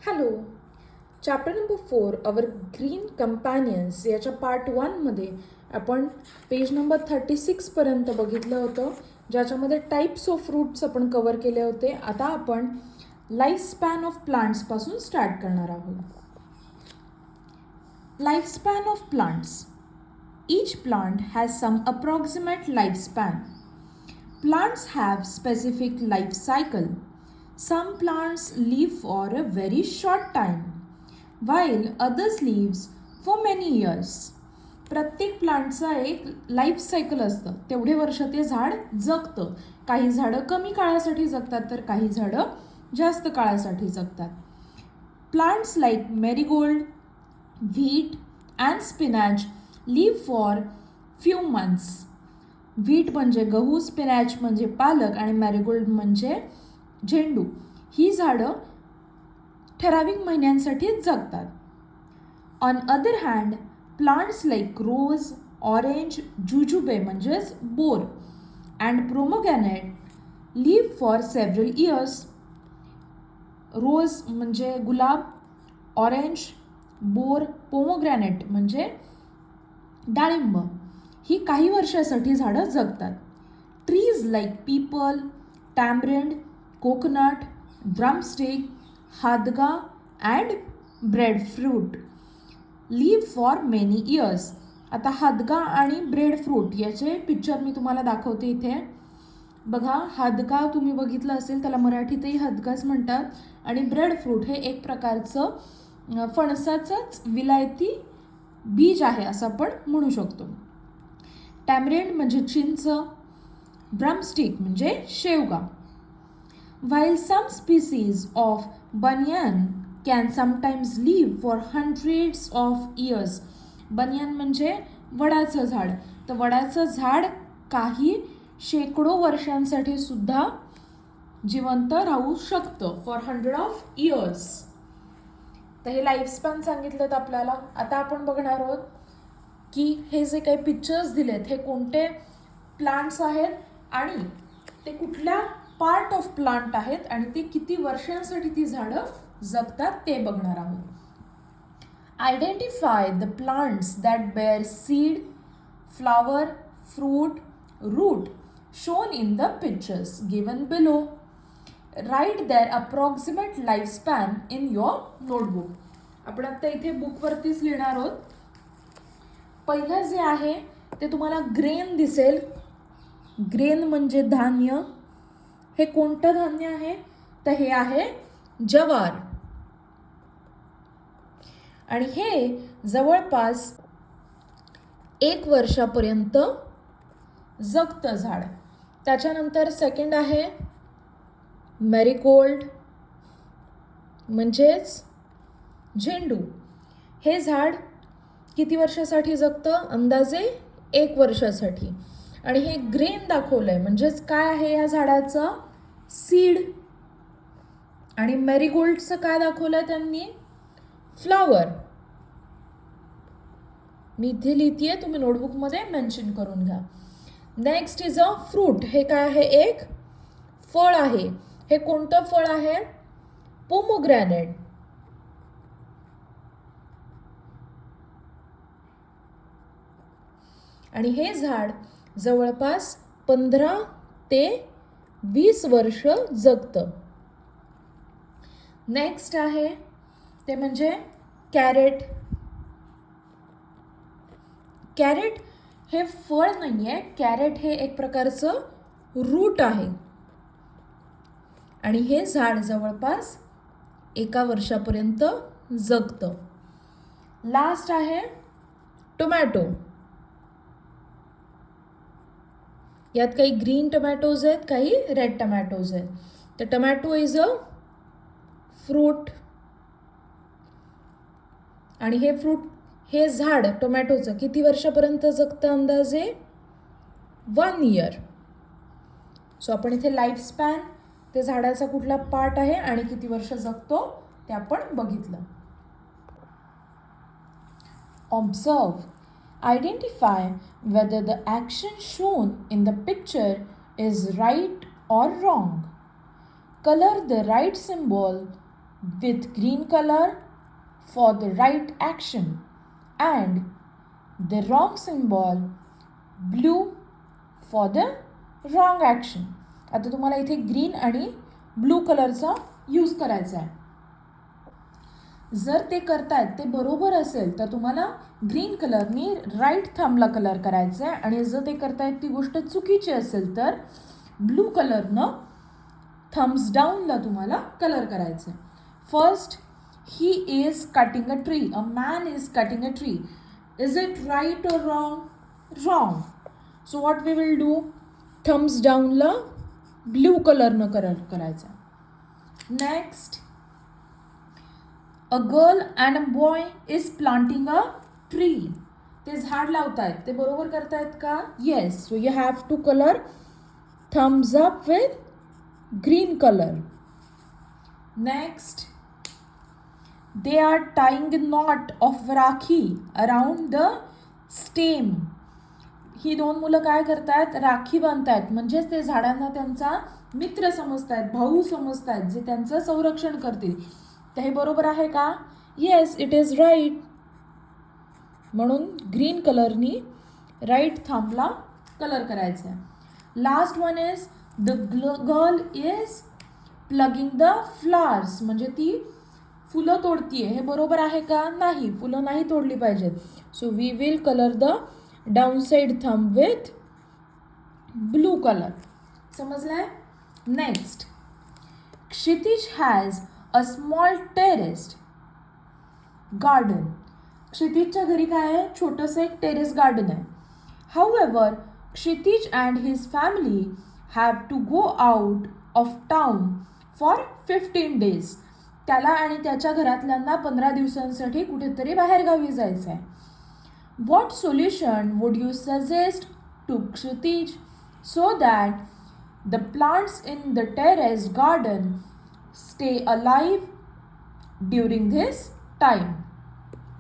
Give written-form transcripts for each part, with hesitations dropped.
Hello. Chapter number 4 our green companions याच्या part 1मध्ये आपण page number 36पर्यंत बघितलं होतं, ज्याच्यामध्ये टाईप्स ऑफ फ्रूट्स आपण कवर केले होते. आता आपण लाईफ स्पॅन ऑफ प्लांट्सपासून स्टार्ट करणार आहोत. Life span of plants. Each plant has some approximate lifespan. Plants have specific life cycle. Some plants live for a very short time, while others lives for many years. प्रत्येक प्लांटचा एक life cycle असतं, तेवढे वर्ष ते झाड जगतं. काही झाडं कमी काळासाठी जगतात तर काही झाडं जास्त काळासाठी जगतात. Plants like marigold, wheat and spinach live for few months. Wheat म्हणजे गहू, स्पिनॅच म्हणजे पालक आणि मॅरीगोल्ड म्हणजे झेंडू. ही झाडं ठराविक महिन्यांसाठीच जगतात. On other hand plants like rose, orange, jujube म्हणजेच बोर and pomegranate live for several years. Rose म्हणजे गुलाब, ऑरेंज, बोर, पोमोग्रॅनेट म्हणजे डाळिंब ही काही वर्षासाठी झाडं जगतात. Trees like peepal, tamarind, coconut, drumstick, हादगा and breadfruit live for many years. आता हादगा आणि ब्रेडफ्रूट याचे पिक्चर मी तुम्हाला दाखवते इथे. बघा, हादगा तुम्ही बघितलं असेल, त्याला मराठीतही हादगाच म्हणतात. आणि ब्रेडफ्रूट हे एक प्रकारचं फणसाचंच विलायती बीज आहे असं आपण म्हणू शकतो. टॅमरिंड म्हणजे चिंच, ड्रमस्टिक म्हणजे शेवगा. While some species of banyan can sometimes live for hundreds of years. बनियान म्हणजे वडाचं झाड. तर वडाचं झाड काही शेकडो वर्षांसाठी सुद्धा जिवंत राहू शकतं, फॉर 100 ऑफ इयर्स. तर हे लाईफस्पॅन सांगितलं तर आपल्याला. आता आपण बघणार आहोत की हे जे काही पिक्चर्स दिलेत हे कोणते प्लांट्स आहेत आणि ते कुठल्या पार्ट ऑफ प्लांट आहेत आणि ते किती वर्षांसाठी ती झाडं जगतात ते बघणार आहोत. Identify the plants that bear seed, flower, fruit, root shown in the pictures given below. Write their approximate life span in your notebook. आपण आता इथे बुकवरतीच लिहिणार आहोत. पहिलं जे आहे ते तुम्हाला ग्रेन दिसेल. ग्रेन म्हणजे धान्य. हे कोणतं धान्य आहे तर हे आहे ज्वार. आणि हे जवळपास 1 वर्षापर्यंत जगतं झाड. त्याच्यानंतर सेकंड आहे मॅरीगोल्ड म्हणजेच झेंडू. हे झाड किती वर्षासाठी जगतं? अंदाजे 1 वर्षासाठी. आणि हे ग्रेन दाखवलंय म्हणजेच काय आहे या झाडाचं? सीड. आणि मॅरीगोल्डचं काय दाखवलंय त्यांनी? फ्लॉवर. मी इथे लिहितेय, तुम्ही नोटबुकमध्ये मेन्शन करून घ्या. Next is a fruit. हे काय आहे? एक फळ आहे. हे कोणतं फळ आहे? पोमोग्रॅनेट. आणि हे झाड जवळपास 15 ते 20 वर्ष जगतं. नेक्स्ट आहे ते म्हणजे कॅरेट. कॅरेट हे फळ नाही आहे. कॅरेट हे एक प्रकारचं रूट आहे. आणि हे झाड जवळपास 1 वर्षापर्यंत जगतं. लास्ट आहे टोमॅटो. यात काही ग्रीन टोमॅटोज आहेत, काही रेड टोमॅटोज आहेत. तर टोमॅटो इज अ फ्रूट. आणि हे फ्रूट, हे झाड टोमॅटोचं किती वर्षापर्यंत जगतं? अंदाजे 1 इयर. सो आपण इथे लाईफ स्पॅन, ते झाडाचा कुठला पार्ट आहे आणि किती वर्ष जगतो ते आपण बघितलं. Observe. Identify whether the action shown in the picture is right or wrong. Color the right symbol with green color for the right action and the wrong symbol blue for the wrong action. आता तुम्हाला इथे green आणि blue कलरचा use करायचा आहे. जर ते करतायत ते बरोबर असेल तर तुम्हाला ग्रीन कलरनी राईट थंबला कलर करायचा आहे आणि जर ते करतायत ती गोष्ट चुकीची असेल तर ब्लू कलरनं थम्स डाऊनला तुम्हाला कलर करायचं आहे. First, he is cutting a tree. A man is cutting a tree. Is it right or wrong? Wrong. So what we will do? Thumbs डाऊनला ब्लू कलरनं कलर करायचा. Next, a girl and a boy is planting a tree. ते झाड लावतायत, ते बरोबर करतायत का? Yes. So you have to colour thumbs up with green color. Next, they are tying a knot of rakhi around the stem. ही दोन मुलं काय करतायत? राखी बांधतायत. म्हणजेच ते झाडांना त्यांचा मित्र समजतायत, भाऊ समजतायत, जे त्यांचं संरक्षण करतील. तर हे बरोबर आहे का? Yes, it is right. म्हणून ग्रीन कलरनी राईट थंबला कलर करायचा आहे. Last one is the girl is plugging the flowers. म्हणजे ती फुलं तोडतीये. हे बरोबर आहे का? नाही, फुलं नाही तोडली पाहिजेत. So we will colour the down side thumb with blue colour. समजलंय? Next, Kshitij has a small terraced garden. क्षितिजच्या घरी काय आहे? छोटंसं एक टेरेस गार्डन आहे. हाऊएव्हर, Kshitij and his family have to go out of town for 15 days. त्याला आणि त्याच्या घरातल्यांना 15 दिवसांसाठी कुठेतरी बाहेरगावी जायचं आहे. What solution would you suggest to Kshitij so that the plants in the terraced garden stay alive during this time?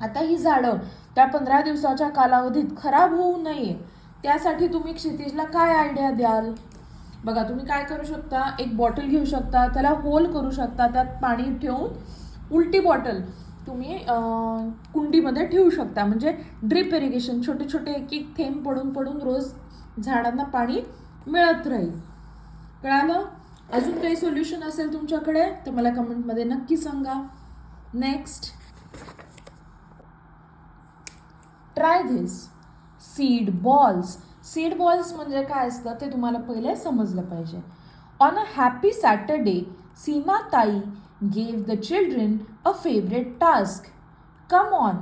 आता ही झाडं त्या 15 दिवसाच्या कालावधीत खराब होऊ नये त्यासाठी तुम्ही क्षितिजला काय आयडिया द्याल? बघा, तुम्ही काय करू शकता? एक बॉटल घेऊ शकता, त्याला होल करू शकता, त्यात पाणी ठेवून उलटी बॉटल तुम्ही कुंडीमध्ये ठेवू शकता. म्हणजे ड्रिप इरिगेशन, छोटे छोटे एक एक थेंब पडून पडून रोज झाडांना पाणी मिळत राहील. कळालं? अजून काही सोल्युशन असेल तुमच्याकडे तर मला कमेंटमध्ये नक्की सांगा. Next, try this. Seed balls. Seed balls म्हणजे काय असतं ते तुम्हाला पहिले समजलं पाहिजे. On a happy Saturday Seema tai gave the children a favourite task. Come on,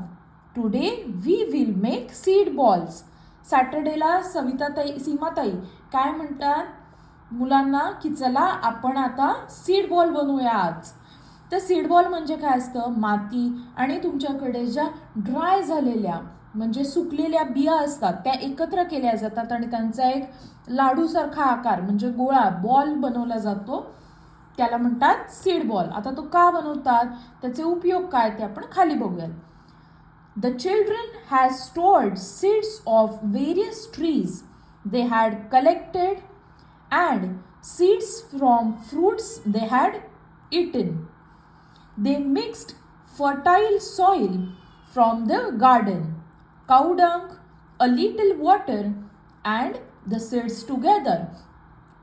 today we will make seed balls. सॅटर्डेला सीमाताई काय म्हणतात मुलांना की चला आपण आता सीड बॉल बनवूया आज. तर सीड बॉल म्हणजे काय असतं? माती आणि तुमच्याकडे ज्या ड्राय झालेल्या म्हणजे सुकलेल्या बिया असतात त्या एकत्र केल्या जातात आणि त्यांचा एक लाडूसारखा आकार म्हणजे गोळा बॉल बनवला जातो. त्याला म्हणतात सीड बॉल. आता तो का बनवतात, त्याचे उपयोग काय ते आपण खाली बघूयात. The children has stored seeds of various trees they had collected and seeds from fruits they had eaten. They mixed fertile soil from the garden, cow dung, a little water and the seeds together.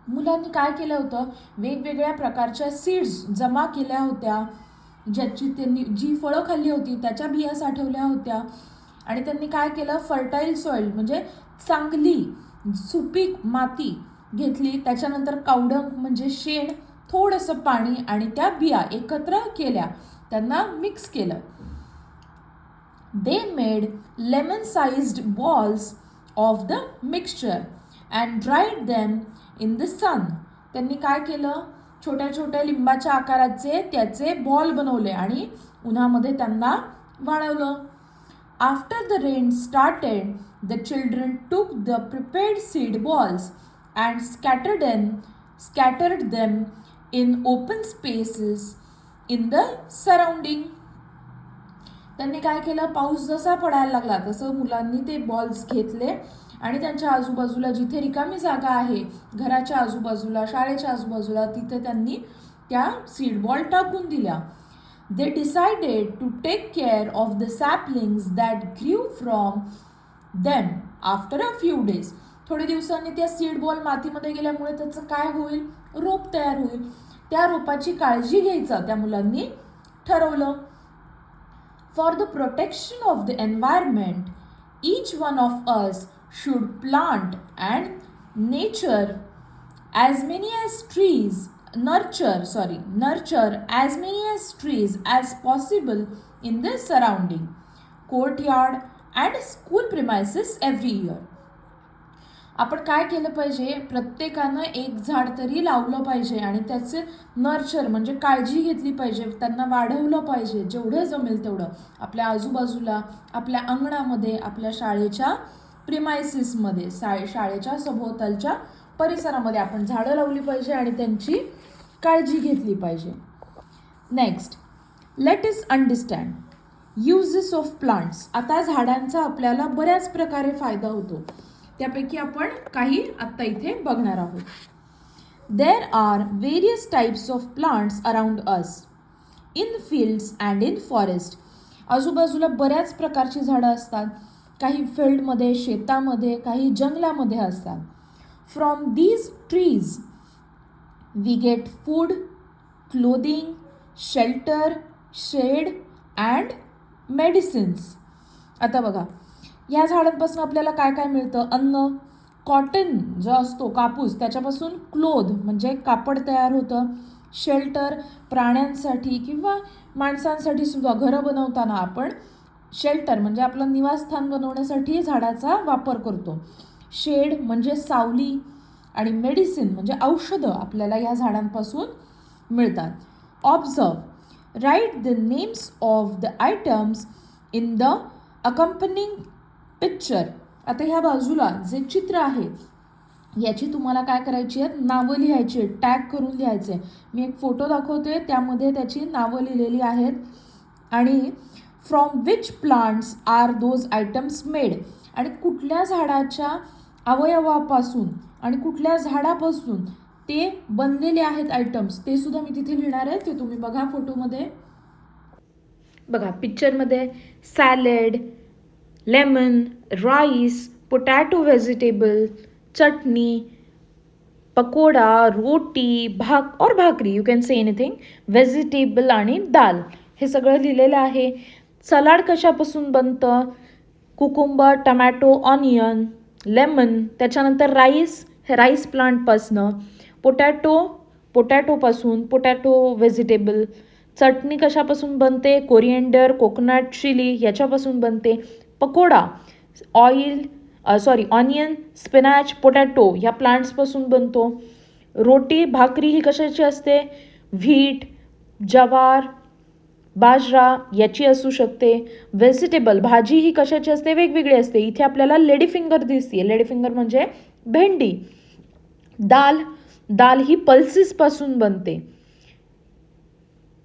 मुलांनी काय केलं होतं? वेगवेगळ्या प्रकारच्या seeds जमा केल्या होत्या, ज्याची त्यांनी जी फळं खाल्ली होती त्याच्या बिया साठवल्या होत्या आणि त्यांनी काय केलं? फर्टाईल सॉइल म्हणजे चांगली सुपीक माती घेतली, त्याच्यानंतर कावडंग म्हणजे शेण, थोडंसं पाणी आणि त्या बिया एकत्र केल्या, त्यांना मिक्स केलं. They made lemon-sized balls of the mixture and dried them in the sun. त्यांनी काय केलं? छोट्या छोट्या लिंबाच्या आकाराचे त्याचे बॉल बनवले आणि उन्हामध्ये त्यांना वाळवलं. After the rain started, the children took the prepared seed balls and scattered them in open spaces in the surrounding. त्यांनी काय केलं? पाऊस जसा पडायला लागला तसं मुलांनी ते बॉल्स घेतले आणि त्यांच्या आजूबाजूला जिथे रिकामी जागा आहे, घराच्या आजूबाजूला, शाळेच्या आजूबाजूला, तिथे त्यांनी त्या सीड बॉल टाकून दिल्या. They decided to take care of the saplings that grew from them after a few days. थोडे दिवसांनी त्या सीड बॉल मातीमध्ये गेल्यामुळे त्याचं काय होईल, रोप तयार होईल. त्या रोपाची काळजी घ्यायचं त्या मुलांनी ठरवलं. For the protection of the environment, each one of us should plant and nurture as many as trees as possible in the surrounding courtyard and school premises every year. आपण काय केलं पाहिजे, प्रत्येकानं एक झाड तरी लावलं पाहिजे आणि त्याचे नर्चर म्हणजे काळजी घेतली पाहिजे, त्यांना वाढवलं पाहिजे जेवढं जमेल तेवढं. आपल्या आजूबाजूला, आपल्या अंगणामध्ये, आपल्या शाळेच्या प्रिमायसिसमध्ये, शाळेच्या सभोवतालच्या परिसरामध्ये आपण झाडं लावली पाहिजे आणि त्यांची काळजी घेतली पाहिजे. Next, let us understand uses of plants. आता झाडांचा आपल्याला बऱ्याच प्रकारे फायदा होतो, त्यापैकी आपण काही आत्ता इथे बघणार आहोत. There are various types of plants around us in fields and in forest. आजूबाजूला बऱ्याच प्रकारची झाडं असतात, काही फील्डमध्ये, शेतामध्ये, काही जंगलामध्ये असतात. From these trees we get food, clothing, shelter, shade and medicines. आता बघा, या झाडांपासून आपल्याला काय काय मिळतं, अन्न, कॉटन जो असतो कापूस त्याच्यापासून क्लोथ म्हणजे कापड तयार होतं, शेल्टर प्राण्यांसाठी किंवा माणसांसाठी सुद्धा घरं बनवताना आपण शेल्टर म्हणजे आपलं निवासस्थान बनवण्यासाठी झाडाचा वापर करतो, शेड म्हणजे सावली आणि मेडिसिन म्हणजे औषधं आपल्याला या झाडांपासून मिळतात. Observe, write the names of the items in the accompanying picture. आता ह्या बाजूला जे चित्र आहे याची तुम्हाला काय करायची आहेत, नावं लिहायची आहेत, टॅग करून लिहायचे. मी एक फोटो दाखवते, त्यामध्ये त्याची नावं लिहिलेली आहेत. आणि from which plants are those items made, आणि कुठल्या झाडाच्या अवयवापासून आणि कुठल्या झाडापासून ते बनलेले आहेत आयटम्स, ते सुद्धा मी तिथे लिहिणार आहे. ते तुम्ही बघा फोटोमध्ये. बघा पिक्चरमध्ये salad, lemon, rice, potato vegetable, chutney, pakora, roti, bhakri, you can say anything, vegetable आणि दाल, हे सगळं लिहिलेलं आहे. सलाड कशापासून बनतं, कुकुंबर, टमॅटो, ऑनियन, लेमन. त्याच्यानंतर राईस प्लांटपासनं, पोटॅटोपासून, पोटॅटो व्हेजिटेबल. चटणी कशापासून बनते, कोरिएंडर, कोकोनट, चिली याच्यापासून बनते. पकोडा ऑनियन, स्पिनॅच, पोटॅटो या प्लांट्सपासून बनतो. रोटी, भाकरी ही कशाची असते, व्हीट, ज्वार, बाजरा याची असू शकते. व्हेजिटेबल भाजी ही कशाची असते, वेगवेगळी असते. इथे आपल्याला लेडी फिंगर दिसते, लेडी फिंगर म्हणजे भेंडी. दाल ही पल्सेसपासून बनते.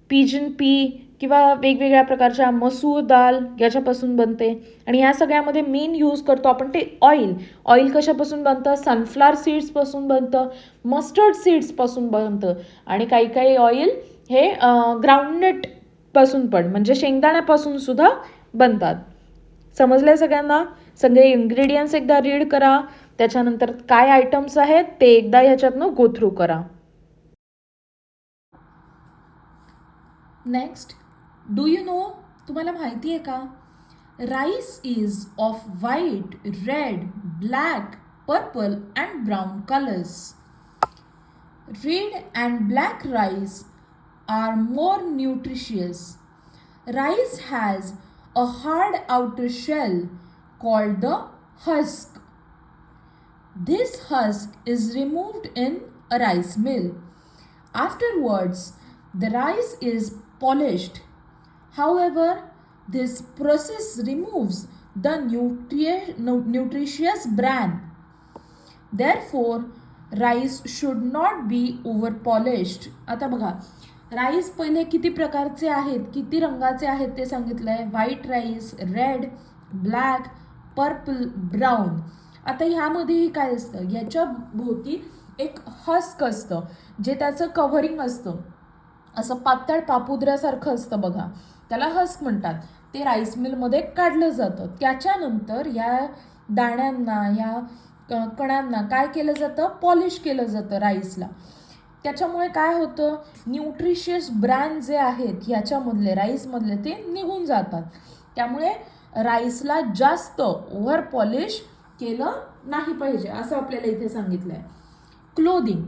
पिजन पी किंवा वेगवेगळ्या प्रकारच्या मसूर दाल याच्यापासून बनते. आणि ह्या सगळ्यामध्ये मेन यूज करतो आपण ते ऑइल कशापासून बनतं, सनफ्लॉवर सीड्सपासून बनतं, मस्टर्ड सीड्सपासून बनतं. आणि काही ऑइल हे ग्राउंडनटपासून पण म्हणजे शेंगदाण्यापासून सुद्धा बनतात. समजलं सगळ्यांना? सगळे इन्ग्रेडियंट्स एकदा रीड करा, त्याच्यानंतर काय आयटम्स आहेत ते एकदा ह्याच्यातनं गो थ्रू करा. नेक्स्ट, डू यू नो, तुम्हाला माहिती आहे का, rice is off white, red, black, purple and brown colours. Red and black rice are more nutritious. Rice has a hard outer shell called the husk. This husk is removed in a rice mill. Afterwards, the rice is polished. However, this process removes the nutritious bran. Therefore, rice should not be over polished. आता बघा, rice पहिले किती प्रकारचे आहेत, किती रंगाचे आहेत ते सांगितलं आहे. White rice, red, black, purple, brown. आता ह्यामध्येही काय असतं, याच्या भोवती एक हस्क असतं जे त्याचं कव्हरिंग असतं. असं पातळ पापुद्र्यासारखं असतं बघा, त्याला हस्क म्हणतात. ते राईस मिलमध्ये काढलं जातं. त्याच्यानंतर या दाण्यांना, या कणांना काय केलं जातं, पॉलिश केलं जातं राईसला. त्याच्यामुळे काय होतं, न्यूट्रिशियस ब्रँड जे आहेत ह्याच्यामधले, राईसमधले, ते निघून जातात. त्यामुळे राईसला जास्त ओव्हर पॉलिश केलं नाही पाहिजे असं आपल्याला इथे सांगितलं आहे. Clothing.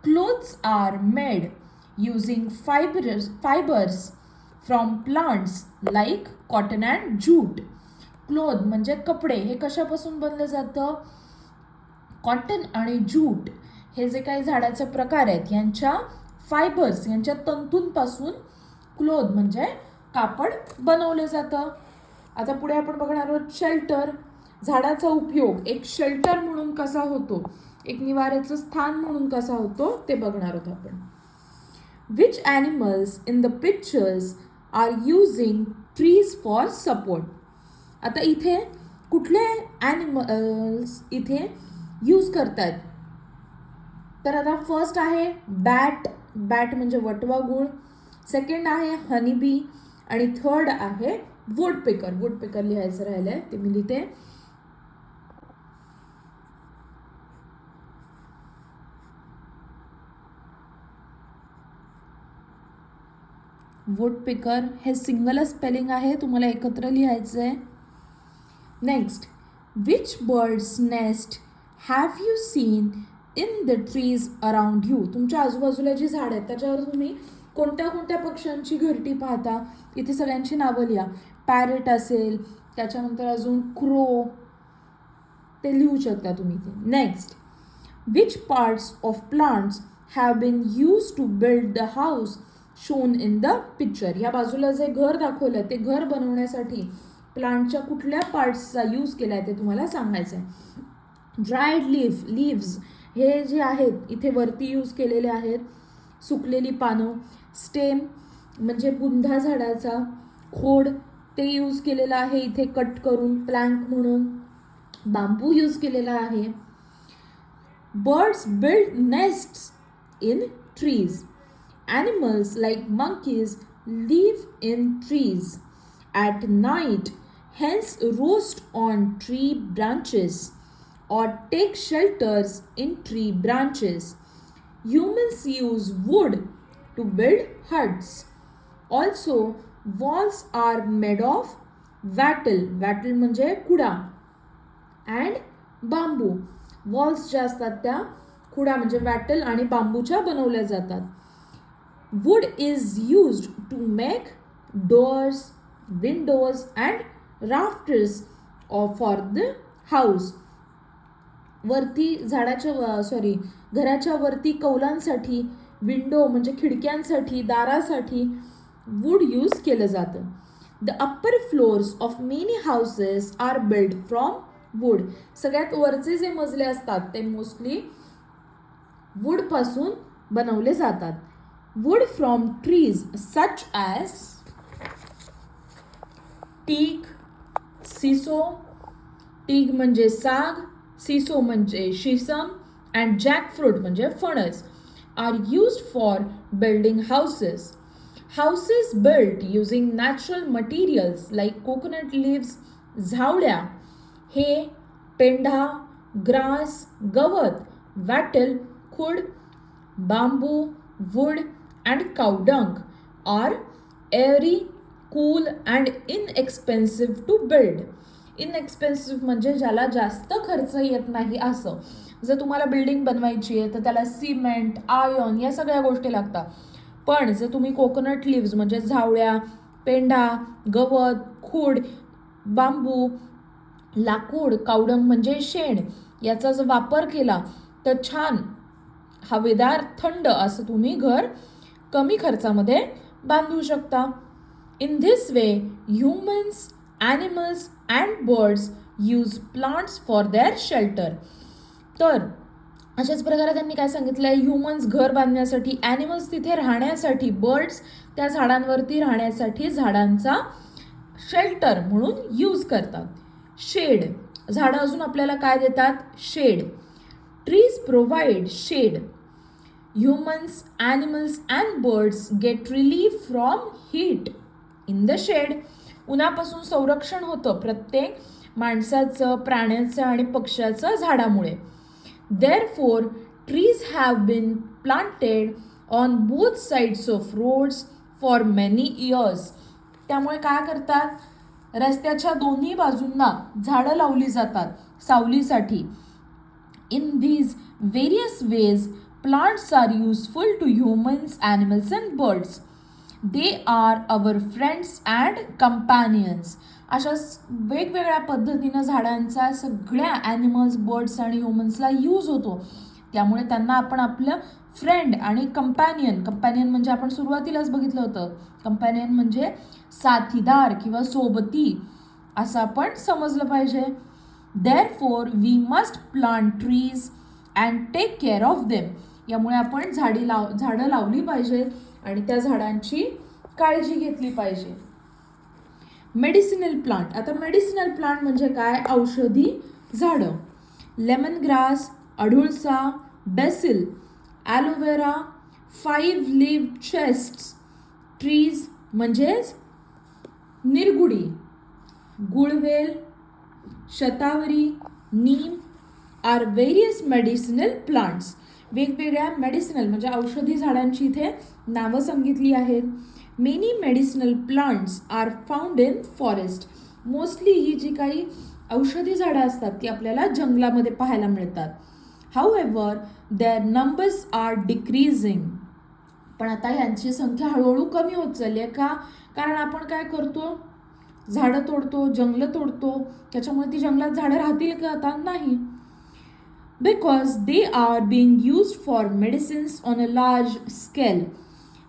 Clothes are made using fibers from plants like cotton and jute. Cloth म्हणजे कपडे, हे कशापासून बनलं जातं, कॉटन आणि ज्यूट हे जे काही झाडाचे प्रकार आहेत यांच्या फायबर्स, यांच्या तंतूंपासून क्लोथ म्हणजे कापड बनवलं जातं. आता पुढे आपण बघणार आहोत शेल्टर. झाडाचा उपयोग एक शेल्टर म्हणून कसा होतो, एक निवाऱ्याचं स्थान म्हणून कसा होतो ते बघणार आहोत आपण. Which animals in the pictures are using trees for support? आता इथे कुठले ॲनिमल्स इथे यूज करतात, तर आता फर्स्ट आहे बॅट. बॅट म्हणजे वटवाघूळ. सेकंड आहे हनीबी आणि थर्ड आहे वुडपेकर. वुडपेकर लिहायचं राहिलंय, ते मी लिहिते. वुडपेकर हे सिंगल स्पेलिंग आहे, तुम्हाला एकत्र लिहायचं आहे. Next, which birds nest have you seen in the trees around you? तुमच्या आजूबाजूला जी झाड आहेत त्याच्यावर तुम्ही कोणत्या कोणत्या पक्ष्यांची घरटी पाहता, इथे सगळ्यांची नावं लिहा. पॅरेट असेल, त्याच्यानंतर अजून क्रो, ते लिहू शकता तुम्ही ते. Next, which parts of plants have been use to build the house shown in the picture? या बाजूला जे घर दाखवलं ते घर बनवण्यासाठी प्लांटच्या कुठल्या पार्ट्सचा यूज केला आहे ते तुम्हाला सांगायचं आहे. ड्रायड लिव्स हे जे आहेत इथे वरती यूज केलेले आहेत, सुकलेली पानं. स्टेम म्हणजे बुंधा झाडाचा खोड, ते यूज केलेलं आहे इथे कट करून प्लँक म्हणून. बांबू यूज केलेला आहे. Birds build nests in trees. Animals like monkeys live in trees at night, hence roost on tree branches or take shelters in tree branches. Humans use wood to build huts. Also, walls are made of wattle. Wattle म्हणजे कुडा and bamboo. Walls ज्या असतात त्या कुडा म्हणजे wattle आणि बांबूच्या बनवल्या जातात. Wood is used to make doors, windows and rafters for the house. वरती घराच्या वरती कौलांसाठी, विंडो म्हणजे खिडक्यांसाठी, दारासाठी वूड यूज केलं जातं. The upper floors of many houses are build from wood. सगळ्यात वरचे जे मजले असतात ते मोस्टली वूडपासून बनवले जातात. Wood from trees such as teak, seesaw, TIG म्हणजे साग, सिसो म्हणजे शीसम and jackfruit म्हणजे फणस are used for building houses. Houses built using natural materials like coconut leaves, झावळ्या, hay, पेंढा, grass, गवत, wattle, खूड, bamboo, wood and cow dung are airy, cool and inexpensive to build. Inexpensive म्हणजे ज्याला जास्त खर्च येत नाही असं. जर तुम्हाला बिल्डिंग बनवायची आहे तर त्याला सिमेंट, आयर्न या सगळ्या गोष्टी लागतात. पण जर तुम्ही कोकोनट लिव्स म्हणजे झावळ्या, पेंढा, गवत, खूड, बांबू, लाकूड, कावडंग म्हणजे शेण याचा जर वापर केला तर छान हवेदार, थंड असं तुम्ही घर कमी खर्चामध्ये बांधू शकता. In this way humans, animals and buds used plants for their shelter. तर अशाच प्रकारे त्यांनी काय सांगितलं आहे, ह्युमन्स घर बांधण्यासाठी, ॲनिमल्स तिथे राहण्यासाठी, बर्ड्स त्या झाडांवरती राहण्यासाठी झाडांचा शेल्टर म्हणून यूज करतात. शेड, झाडं अजून आपल्याला काय देतात, shade. Trees provide shade. Humans, animals and birds get relief from heat. In the shade, उन्हापासून संरक्षण होतं प्रत्येक माणसाचं, प्राण्याचं आणि पक्ष्याचं झाडामुळे. Therefore, trees have been planted on both sides of roads for many years. त्यामुळे काय करतात, रस्त्याच्या दोन्ही बाजूंना झाडं लावली जातात सावलीसाठी. In these various ways, plants are useful to humans, animals and birds. They are our friends and companions. अशा वेगवेगळ्या पद्धतीनं झाडांचा सगळ्या ॲनिमल्स, बर्ड्स आणि ह्युमन्सला यूज होतो. त्यामुळे त्यांना आपण आपलं फ्रेंड आणि कंपॅनियन म्हणजे आपण सुरुवातीलाच बघितलं होतं, कंपॅनियन म्हणजे साथीदार किंवा सोबती असं आपण समजलं पाहिजे. Therefore, we must plant trees and take care of them. यामुळे आपण झाडं लावली पाहिजे आणि त्या झाडांची काळजी घेतली पाहिजे. Medicinal plant. आता मेडिसिनल प्लांट म्हणजे काय, औषधी झाडं. लेमन ग्रास, अडुळसा, basil, aloe vera, 5 leaved chests trees म्हणजेच निरगुडी, गुळवेल, शतावरी, neem are various medicinal plants. वेगवेगळ्या मेडिसिनल म्हणजे औषधी झाडांची इथे नावं सांगितली आहेत. Many medicinal plants are found in forest. Mostly ही जी काही औषधी झाडं असतात ती आपल्याला जंगलामध्ये पाहायला मिळतात. However their numbers are decreasing. पण आता यांची संख्या हळूहळू कमी होत चालली आहे. का? कारण आपण काय करतो, झाडं तोडतो, जंगलं तोडतो. त्याच्यामुळे ती जंगलात झाडं राहतील का आता? नाही. Because they are being used for medicines on a large scale.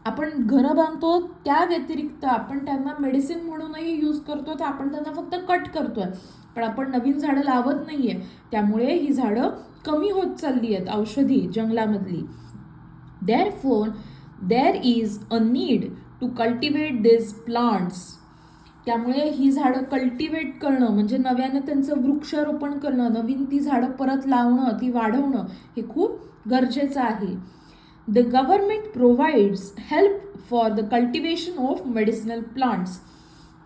आपण घरं बांधतो त्या व्यतिरिक्त आपण त्यांना मेडिसिन म्हणूनही यूज करतो, तर आपण त्यांना फक्त कट करतोय, पण आपण नवीन झाडं लावत नाहीये. त्यामुळे ही झाडं कमी होत चालली आहेत औषधी जंगलामधली. Therefore, there is a need to cultivate these plants. त्यामुळे ही झाडं कल्टिवेट करणं म्हणजे नव्यानं त्यांचं वृक्षारोपण करणं, नवीन ती झाडं परत लावणं, ती वाढवणं हे खूप गरजेचं आहे. The government provides help for the cultivation of medicinal plants.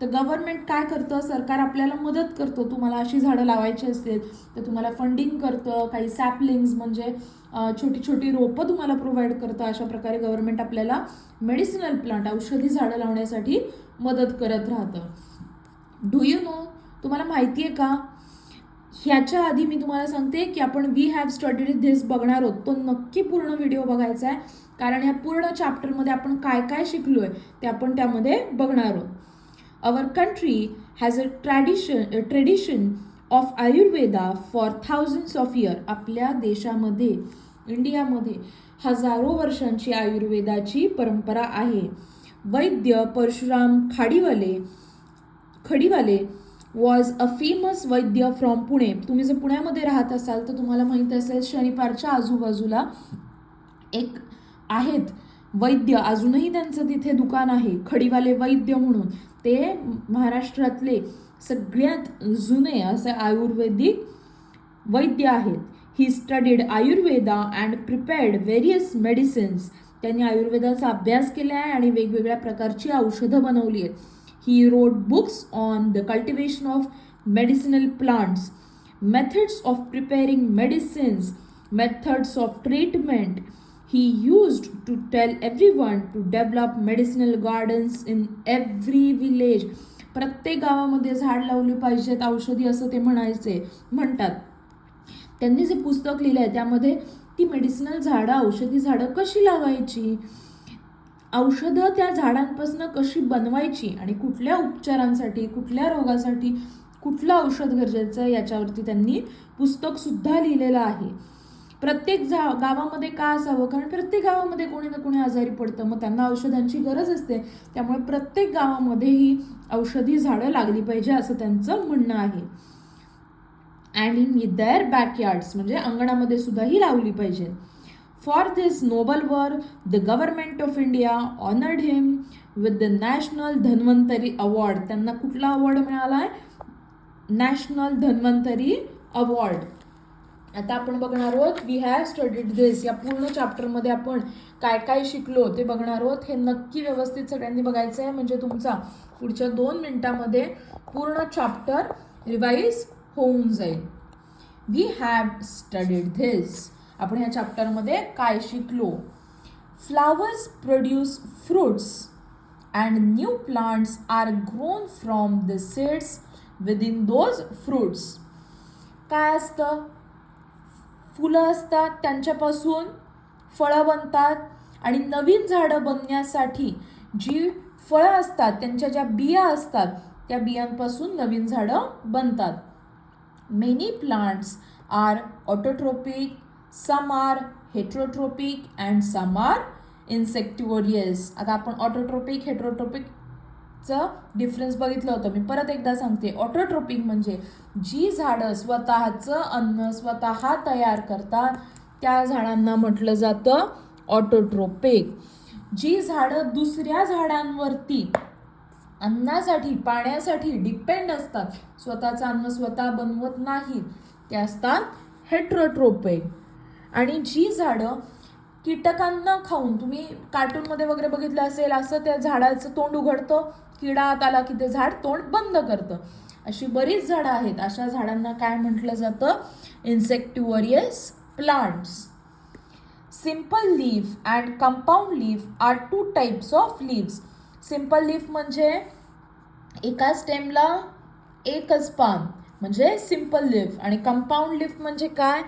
तर गव्हर्नमेंट काय करतं, सरकार आपल्याला मदत करतो. तुम्हाला अशी झाडं लावायची असतील तर तुम्हाला फंडिंग करतं, काही सॅपलिंग्स म्हणजे छोटी छोटी रोपं तुम्हाला प्रोव्हाइड करतं. अशा प्रकारे गव्हर्नमेंट आपल्याला मेडिसिनल प्लांट औषधी झाडं लावण्यासाठी मदत करत राहतं. डू यू नो, तुम्हाला माहिती आहे का, ह्याच्या आधी मी तुम्हाला सांगते की आपण वी हॅव स्टडीड धिस बघणार आहोत. तो नक्की पूर्ण व्हिडिओ बघायचा आहे, कारण या पूर्ण चॅप्टरमध्ये आपण काय काय शिकलोय ते आपण त्यामध्ये बघणार आहोत. Our country has a tradition of Ayurveda for thousands of year. आपल्या देशामध्ये, इंडियामध्ये हजारो वर्षांची आयुर्वेदाची परंपरा आहे. वैद्य Parshuram Khadiwale was a famous वैद्य फ्रॉम पुणे. तुम्ही जर पुण्यामध्ये राहत असाल तर तुम्हाला माहीत असेल शनिपारच्या आजूबाजूला एक आहेत वैद्य, अजूनही त्यांचं तिथे दुकान आहे, खडीवाले वैद्य म्हणून. ते महाराष्ट्रातले सगळ्यात जुने असे आयुर्वेदिक वैद्य आहेत. He studied Ayurveda and prepared various medicines. त्यांनी आयुर्वेदाचा अभ्यास केला आहे आणि वेगवेगळ्या प्रकारची औषधं बनवली आहेत. He wrote books on the cultivation of medicinal plants, methods of preparing medicines, methods of treatment. He used to tell everyone to develop medicinal gardens in every village. प्रत्येक गावामध्ये झाड लावली पाहिजेत औषधी असं ते म्हणतात. त्यांनी जे पुस्तक लिहिलं आहे त्यामध्ये ती मेडिसिनल झाडं, औषधी झाडं कशी लावायची, औषधं त्या झाडांपासून कशी बनवायची आणि कुठल्या उपचारांसाठी, कुठल्या रोगासाठी कुठलं औषध गरजेचं आहे याच्यावरती त्यांनी पुस्तकसुद्धा लिहिलेलं आहे. प्रत्येक गावामध्ये का असावं, कारण प्रत्येक गावामध्ये कोणी ना कोणी आजारी पडतं, मग त्यांना औषधांची गरज असते. त्यामुळे प्रत्येक गावामध्ये ही औषधी झाडं लागली पाहिजे असं त्यांचं म्हणणं आहे. अँड इन देअर बॅकयार्ड्स म्हणजे अंगणामध्ये सुद्धा ही लावली पाहिजे. For this noble work, the government of India honored him with the National Dhanvantari Award. त्यांना कुठला अवॉर्ड मिळाला आहे? National Dhanvantari award. आता आपण बघणार आहोत वी हॅव स्टडीड दिस. या पूर्ण चॅप्टरमध्ये आपण काय काय शिकलो ते बघणार आहोत. हे नक्की व्यवस्थित सगळ्यांनी बघायचं आहे, म्हणजे तुमचा पुढच्या 2 मिनिटांमध्ये पूर्ण चॅप्टर रिवाईज होऊन जाईल. We have studied this. आपण ह्या चॅप्टरमध्ये काय शिकलो? Flowers produce fruits and new plants are grown from the seeds within those fruits. काय असतं? फुलं असतात, त्यांच्यापासून फळं बनतात आणि नवीन झाडं बनण्यासाठी जी फळं असतात त्यांच्या ज्या बिया असतात त्या बियांपासून नवीन झाडं बनतात. Many plants are autotrophic, some are heterotrophic and some are insectivorous. आता आपण ऑटोट्रोपिक हेट्रोट्रोपिकचं डिफरन्स बघितलं होतं. मी परत एकदा सांगते. ऑटोट्रोपिक म्हणजे जी झाडं स्वतःचं अन्न स्वतः तयार करतात त्या झाडांना म्हटलं जातं ऑटोट्रोपिक. जी झाडं दुसऱ्या झाडांवरती अन्नासाठी पाण्यासाठी डिपेंड असतात, स्वतःचं अन्न स्वतः बनवत नाहीत, ते असतात हेट्रोट्रोपिक. आणि जी झाडं कीटकांना खाऊन, तुम्ही कार्टूनमध्ये वगैरे बघितलं असेल, असं त्या झाडाचं तोंड उघडतं, किडा आत आला की ते झाड तोंड बंद करतं, अशी बरीच झाडं आहेत. अशा झाडांना काय म्हटलं जातं? Insectivorous plants. Simple leaf and compound leaf are 2 types of leaves. Simple leaf म्हणजे एका स्टेमला एकच पान म्हणजे सिम्पल लीफ, आणि कंपाऊंड लीफ म्हणजे काय?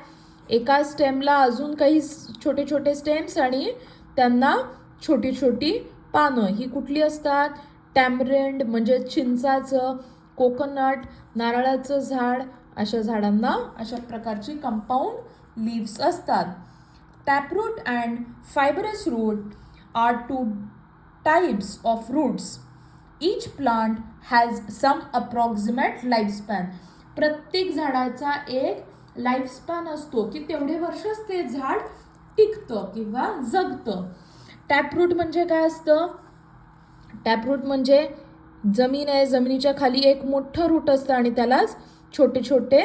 एका स्टेमला अजून काही छोटे छोटे स्टेम्स आणि त्यांना छोटी छोटी पानं. ही कुठली असतात? टॅमरिंड म्हणजे चिंचाचं, कोकोनट नारळाचं झाड, अशा झाडांना अशा प्रकारची कंपाऊंड लीव्स असतात. Taproot and fibrous root are 2 types of roots. Each plant has some approximate lifespan. प्रत्येक झाडाचा एक लाईफस्पॅन असतो की तेवढे वर्षच ते झाड टिकतं किंवा जगतं. टॅपरूट म्हणजे काय असतं? टॅपरूट म्हणजे जमीन आहे, जमिनीच्या खाली एक मोठं रूट असतं आणि त्यालाच छोटे छोटे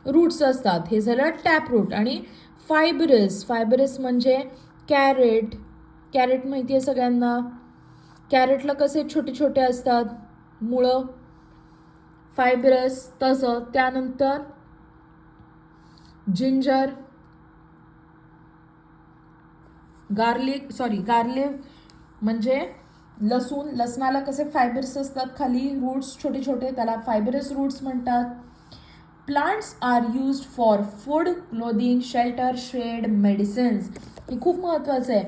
रूट्स असतात, हे झालं टॅपरूट. आणि फायबरस म्हणजे कॅरेट. कॅरेट माहिती आहे सगळ्यांना. कॅरेटला कसे छोटे छोटे असतात मुळं, फायबरस तसं. त्यानंतर जिंजर, गार्लिक म्हणजे लसूण. लसणाला कसे फायबर्स असतात खाली, रूट्स छोटे छोटे, त्याला फायबरस रूट्स म्हणतात. Plants are used for food, clothing, shelter, shade, medicines. हे खूप महत्त्वाचं आहे.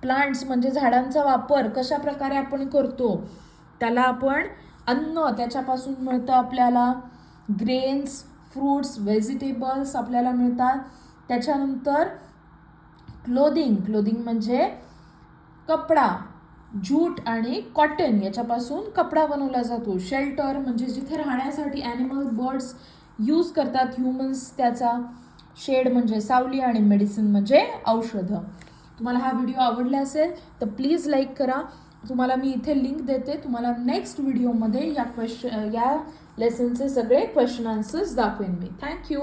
प्लांट्स म्हणजे झाडांचा वापर कशा प्रकारे आपण करतो, त्याला आपण अन्न त्याच्यापासून मिळतं आपल्याला. ग्रेन्स, फ्रूट्स, व्हेजिटेबल्स आपल्याला मिळतात. त्याच्यानंतर क्लोदिंग म्हणजे कपडा, जूट आणि कॉटन याच्यापासून कपडा बनवला जातो. शेल्टर म्हणजे जिथे राहण्यासाठी ॲनिमल बर्ड्स यूज करतात, ह्युमन्स त्याचा. शेड म्हणजे सावली आणि मेडिसिन म्हणजे औषधं. तुम्हाला हा व्हिडिओ आवडला असेल तर प्लीज लाईक करा. तुम्हाला मी इथे लिंक देते. तुम्हाला नेक्स्ट व्हिडिओमध्ये या लेसनचे सगळे क्वेश्चन आन्सर्स दाखवेन मी. थँक्यू.